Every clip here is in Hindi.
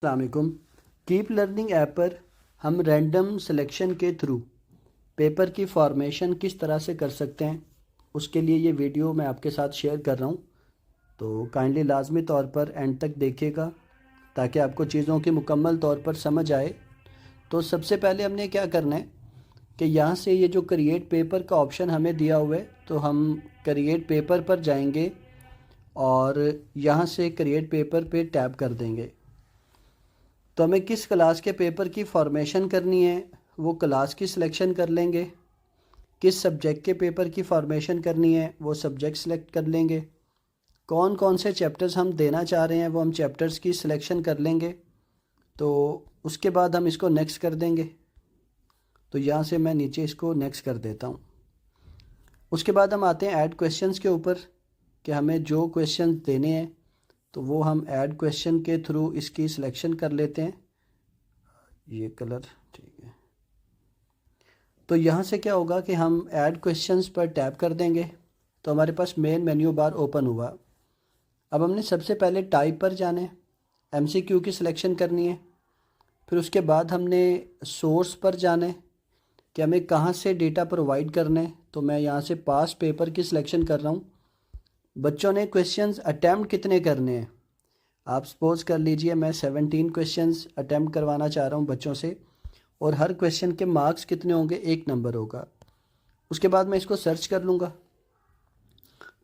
अस्सलामुअलैकुम। कीप लर्निंग ऐप पर हम रैंडम सिलेक्शन के थ्रू पेपर की फॉर्मेशन किस तरह से कर सकते हैं, उसके लिए ये वीडियो मैं आपके साथ शेयर कर रहा हूँ। तो काइंडली लाजमी तौर पर एंड तक देखिएगा ताकि आपको चीज़ों की मुकम्मल तौर पर समझ आए। तो सबसे पहले हमने क्या करना है कि यहाँ से ये जो क्रिएट पेपर का ऑप्शन हमें दिया हुआ है, तो हम क्रिएट पेपर पर जाएंगे और यहाँ से क्रिएट पेपर पे टैप कर देंगे। तो हमें किस क्लास के पेपर की फॉर्मेशन करनी है वो क्लास की सिलेक्शन कर लेंगे। किस सब्जेक्ट के पेपर की फॉर्मेशन करनी है वो सब्जेक्ट सेलेक्ट कर लेंगे। कौन कौन से चैप्टर्स हम देना चाह रहे हैं वो हम चैप्टर्स की सिलेक्शन कर लेंगे। तो उसके बाद हम इसको नेक्स्ट कर देंगे। तो यहाँ से मैं नीचे इसको नेक्स्ट कर देता हूँ। उसके बाद हम आते हैं ऐड क्वेश्चंस के ऊपर कि हमें जो क्वेश्चन देने हैं तो वो हम ऐड क्वेश्चन के थ्रू इसकी सिलेक्शन कर लेते हैं। ये कलर ठीक है। तो यहाँ से क्या होगा कि हम ऐड क्वेश्चंस पर टैप कर देंगे तो हमारे पास मेन मेन्यू बार ओपन हुआ। अब हमने सबसे पहले टाइप पर जाना है, एमसीक्यू की सिलेक्शन करनी है। फिर उसके बाद हमने सोर्स पर जाना है कि हमें कहाँ से डेटा प्रोवाइड करना है। तो मैं यहाँ से पास पेपर की सिलेक्शन कर रहा हूँ। बच्चों ने क्वेश्चंस अटैम्प्ट कितने करने हैं, आप सपोज़ कर लीजिए मैं 17 क्वेश्चंस अटैम्प्ट करवाना चाह रहा हूँ बच्चों से, और हर क्वेश्चन के मार्क्स कितने होंगे, 1 नंबर होगा। उसके बाद मैं इसको सर्च कर लूँगा।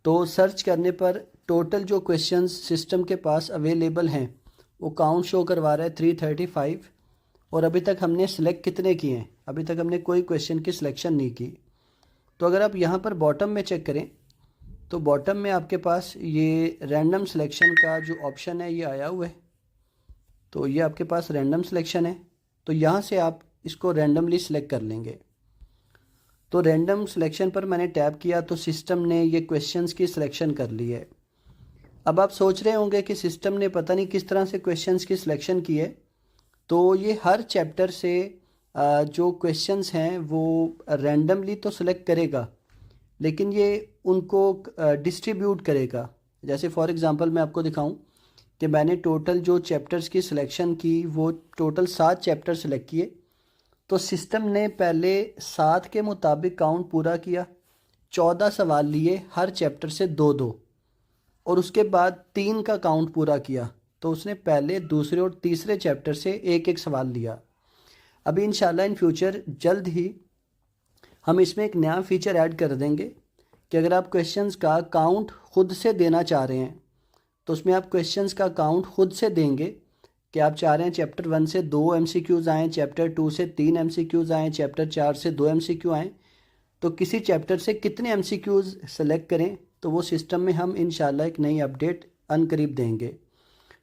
तो सर्च करने पर टोटल जो क्वेश्चंस सिस्टम के पास अवेलेबल हैं वो काउंट शो करवा रहा है 335। और अभी तक हमने सिलेक्ट कितने किए हैं, अभी तक हमने कोई क्वेश्चन की सिलेक्शन नहीं की। तो अगर आप यहाँ पर बॉटम में चेक करें तो बॉटम में आपके पास ये रैंडम सिलेक्शन का जो ऑप्शन है ये आया हुआ है। तो ये आपके पास रैंडम सिलेक्शन है, तो यहाँ से आप इसको रैंडमली सिलेक्ट कर लेंगे। तो रैंडम सिलेक्शन पर मैंने टैप किया तो सिस्टम ने ये क्वेश्चंस की सिलेक्शन कर ली है। अब आप सोच रहे होंगे कि सिस्टम ने पता नहीं किस तरह से क्वेश्चंस की सिलेक्शन की है। तो ये हर चैप्टर से जो क्वेश्चंस हैं वो रैंडमली तो सिलेक्ट करेगा, लेकिन ये उनको डिस्ट्रीब्यूट करेगा। जैसे फॉर एग्ज़ाम्पल मैं आपको दिखाऊं कि मैंने टोटल जो चैप्टर्स की सिलेक्शन की वो टोटल 7 चैप्टर सेलेक्ट किए। तो सिस्टम ने पहले 7 के मुताबिक काउंट पूरा किया, 14 सवाल लिए हर चैप्टर से 2-2, और उसके बाद 3 का काउंट पूरा किया तो उसने पहले, दूसरे और तीसरे चैप्टर से 1-1 सवाल लिया। अभी इंशाल्लाह इन फ्यूचर जल्द ही हम इसमें एक नया फीचर ऐड कर देंगे कि अगर आप क्वेश्चंस का काउंट खुद से देना चाह रहे हैं तो उसमें आप क्वेश्चंस का काउंट खुद से देंगे कि आप चाह रहे हैं चैप्टर 1 से 2 एमसीक्यूज़ आएँ, चैप्टर 2 से 3 एमसीक्यूज़ आएँ, चैप्टर 4 से 2 एमसीक्यू आएँ। तो किसी चैप्टर से कितने एमसीक्यूज़ सेलेक्ट करें तो वो सिस्टम में हम इंशाल्लाह एक नई अपडेट अनकरीब देंगे।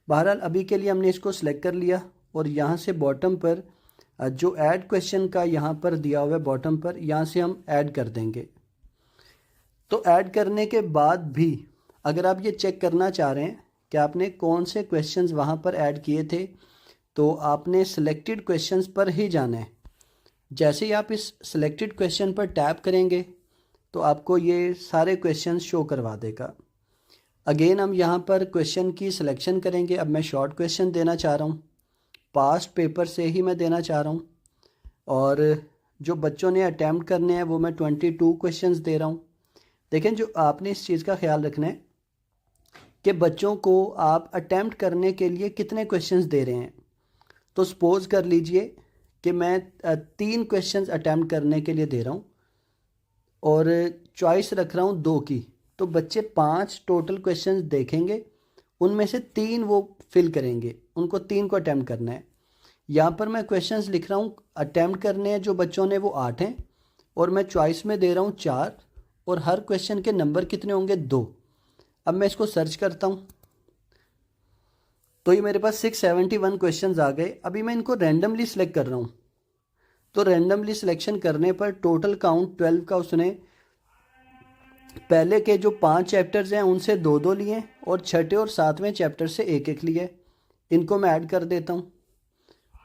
बहरहाल अभी के लिए हमने इसको सिलेक्ट कर लिया और यहाँ से बॉटम पर जो ऐड क्वेश्चन का यहाँ पर दिया हुआ है बॉटम पर, यहाँ से हम ऐड कर देंगे। तो ऐड करने के बाद भी अगर आप ये चेक करना चाह रहे हैं कि आपने कौन से क्वेश्चंस वहाँ पर ऐड किए थे तो आपने सिलेक्टेड क्वेश्चंस पर ही जाना है। जैसे ही आप इस सिलेक्टेड क्वेश्चन पर टैप करेंगे तो आपको ये सारे क्वेश्चंस शो करवा देगा। अगेन हम यहाँ पर क्वेश्चन की सिलेक्शन करेंगे। अब मैं शॉर्ट क्वेश्चन देना चाह रहा हूँ, पास्ट पेपर से ही मैं देना चाह रहा हूँ, और जो बच्चों ने अटैम्प्ट करने हैं वो मैं 22 क्वेश्चंस दे रहा हूँ। देखें, जो आपने इस चीज़ का ख्याल रखना है कि बच्चों को आप अटैम्प्ट करने के लिए कितने क्वेश्चंस दे रहे हैं। तो सपोज़ कर लीजिए कि मैं 3 क्वेश्चंस अटैम्प्ट करने के लिए दे रहा हूँ और चॉइस रख रहा हूँ 2 की। तो बच्चे 5 टोटल क्वेश्चंस देखेंगे, उनमें से 3 वो फिल करेंगे, उनको 3 को अटैम्प्ट करना है। यहाँ पर मैं क्वेश्चंस लिख रहा हूँ अटैम्प्ट करने हैं जो बच्चों ने वो 8 हैं, और मैं चॉइस में दे रहा हूँ 4, और हर क्वेश्चन के नंबर कितने होंगे, 2। अब मैं इसको सर्च करता हूँ तो ये मेरे पास 671 क्वेश्चंस आ गए। अभी मैं इनको रैंडमली सिलेक्ट कर रहा हूँ। तो रैंडमली सिलेक्शन करने पर टोटल काउंट 12 का उसने पहले के जो 5 चैप्टर्स हैं उनसे 2-2 लिए और छठे और 7वें चैप्टर से 1-1 लिए। इनको मैं ऐड कर देता हूँ।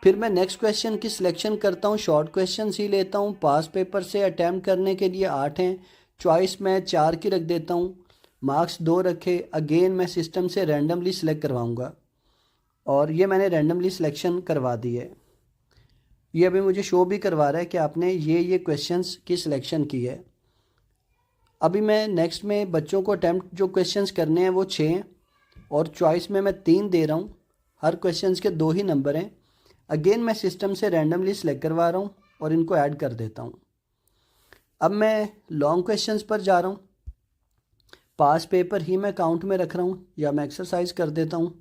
फिर मैं नेक्स्ट क्वेश्चन की सिलेक्शन करता हूँ, शॉर्ट क्वेश्चन ही लेता हूँ। पास पेपर से अटैम्प्ट करने के लिए 8 हैं, चॉइस मैं 4 की रख देता हूँ, मार्क्स 2 रखे। अगेन मैं सिस्टम से रैंडमली सिलेक्ट करवाऊँगा और ये मैंने रैंडमली सिलेक्शन करवा दी है। ये अभी मुझे शो भी करवा रहा है कि आपने ये क्वेश्चंस की सिलेक्शन की है। अभी मैं नेक्स्ट में बच्चों को अटैम्प्ट जो क्वेश्चंस करने हैं वो 6 हैं और चॉइस में मैं 3 दे रहा हूँ। हर क्वेश्चंस के 2 ही नंबर हैं। अगेन मैं सिस्टम से रैंडमली सिलेक्ट करवा रहा हूँ और इनको ऐड कर देता हूँ। अब मैं लॉन्ग क्वेश्चंस पर जा रहा हूँ। पास पेपर ही मैं काउंट में रख रहा हूँ या मैं एक्सरसाइज कर देता हूँ।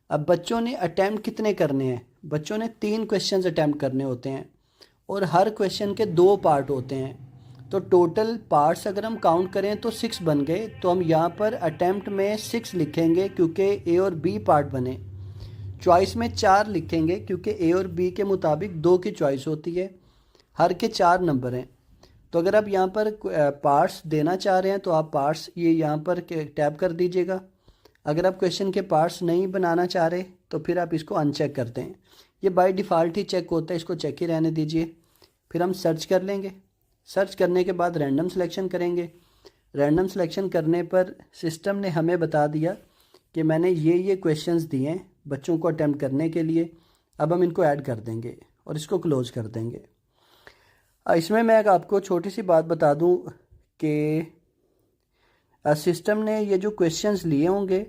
अब बच्चों ने अटैम्प्ट कितने करने हैं? बच्चों ने 3 क्वेश्चंस अटैम्प्ट करने होते हैं और हर क्वेश्चन के 2 पार्ट होते हैं। तो टोटल पार्ट्स अगर हम काउंट करें तो 6 बन गए। तो हम यहाँ पर अटैम्प्ट में 6 लिखेंगे क्योंकि ए और बी पार्ट बने। चॉइस में 4 लिखेंगे क्योंकि ए और बी के मुताबिक 2 की चॉइस होती है। हर के 4 नंबर हैं। तो अगर आप यहाँ पर पार्ट्स देना चाह रहे हैं तो आप पार्ट्स ये यहाँ पर टैप कर दीजिएगा। अगर आप क्वेश्चन के पार्ट्स नहीं बनाना चाह रहे तो फिर आप इसको अनचेक करते हैं। ये बाय डिफ़ॉल्ट ही चेक होता है, इसको चेक ही रहने दीजिए। फिर हम सर्च कर लेंगे। सर्च करने के बाद रैंडम सिलेक्शन करेंगे। रैंडम सिलेक्शन करने पर सिस्टम ने हमें बता दिया कि मैंने ये क्वेश्चंस दिए हैं बच्चों को अटैम्प्ट करने के लिए। अब हम इनको ऐड कर देंगे और इसको क्लोज कर देंगे। इसमें मैं आपको छोटी सी बात बता दूं कि सिस्टम ने ये जो क्वेश्चंस लिए होंगे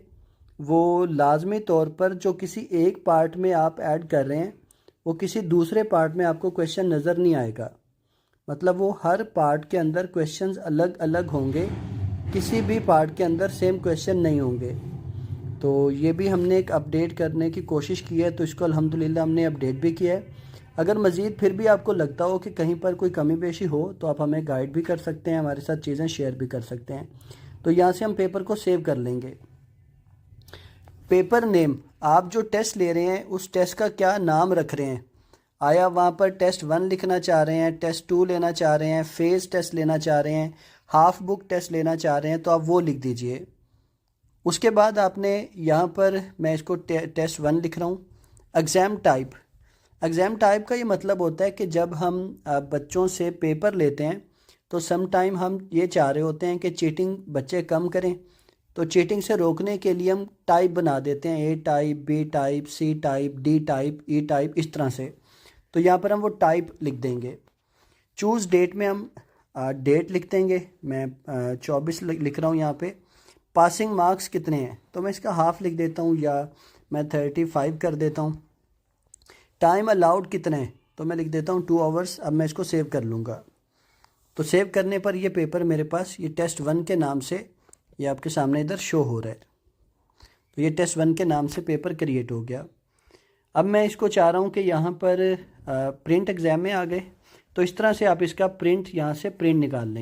वो लाजमी तौर पर जो किसी एक पार्ट में आप ऐड कर रहे हैं वो किसी दूसरे पार्ट में आपको क्वेश्चन नज़र नहीं आएगा। मतलब वो हर पार्ट के अंदर क्वेश्चंस अलग अलग होंगे, किसी भी पार्ट के अंदर सेम क्वेश्चन नहीं होंगे। तो ये भी हमने एक अपडेट करने की कोशिश की है, तो इसको अल्हम्दुलिल्लाह हमने अपडेट भी किया है। अगर मज़ीद फिर भी आपको लगता हो कि कहीं पर कोई कमी पेशी हो तो आप हमें गाइड भी कर सकते हैं, हमारे साथ चीज़ें शेयर भी कर सकते हैं। तो यहाँ से हम पेपर को सेव कर लेंगे। पेपर नेम, आप जो टेस्ट ले रहे हैं उस टेस्ट का क्या नाम रख रहे हैं? आया वहाँ पर टेस्ट 1 लिखना चाह रहे हैं, टेस्ट 2 लेना चाह रहे हैं, फेज़ टेस्ट लेना चाह रहे हैं, हाफ बुक टेस्ट लेना चाह रहे हैं, तो आप वो लिख दीजिए। उसके बाद आपने यहाँ पर मैं इसको टेस्ट 1 लिख रहा हूँ। एग्ज़ाम टाइप, एग्ज़ाम टाइप का ये मतलब होता है कि जब हम बच्चों से पेपर लेते हैं तो सम टाइम हम ये चाह रहे होते हैं कि चीटिंग बच्चे कम करें। तो चीटिंग से रोकने के लिए हम टाइप बना देते हैं, A type, B type, C type, D type, E type, इस तरह से। तो यहाँ पर हम वो टाइप लिख देंगे। चूज़ डेट में हम डेट लिख देंगे। मैं 24 लिख रहा हूँ यहाँ पे। पासिंग मार्क्स कितने हैं तो मैं इसका हाफ लिख देता हूँ या मैं 35 कर देता हूँ। टाइम अलाउड कितना है तो मैं लिख देता हूँ 2 आवर्स। अब मैं इसको सेव कर लूँगा। तो सेव करने पर ये पेपर मेरे पास ये टेस्ट 1 के नाम से ये आपके सामने इधर शो हो रहा है। तो ये टेस्ट 1 के नाम से पेपर क्रिएट हो गया। अब मैं इसको चाह रहा हूँ कि यहाँ पर प्रिंट एग्ज़ाम में आ गए। तो इस तरह से आप इसका प्रिंट यहाँ से प्रिंट निकाल लेंगे।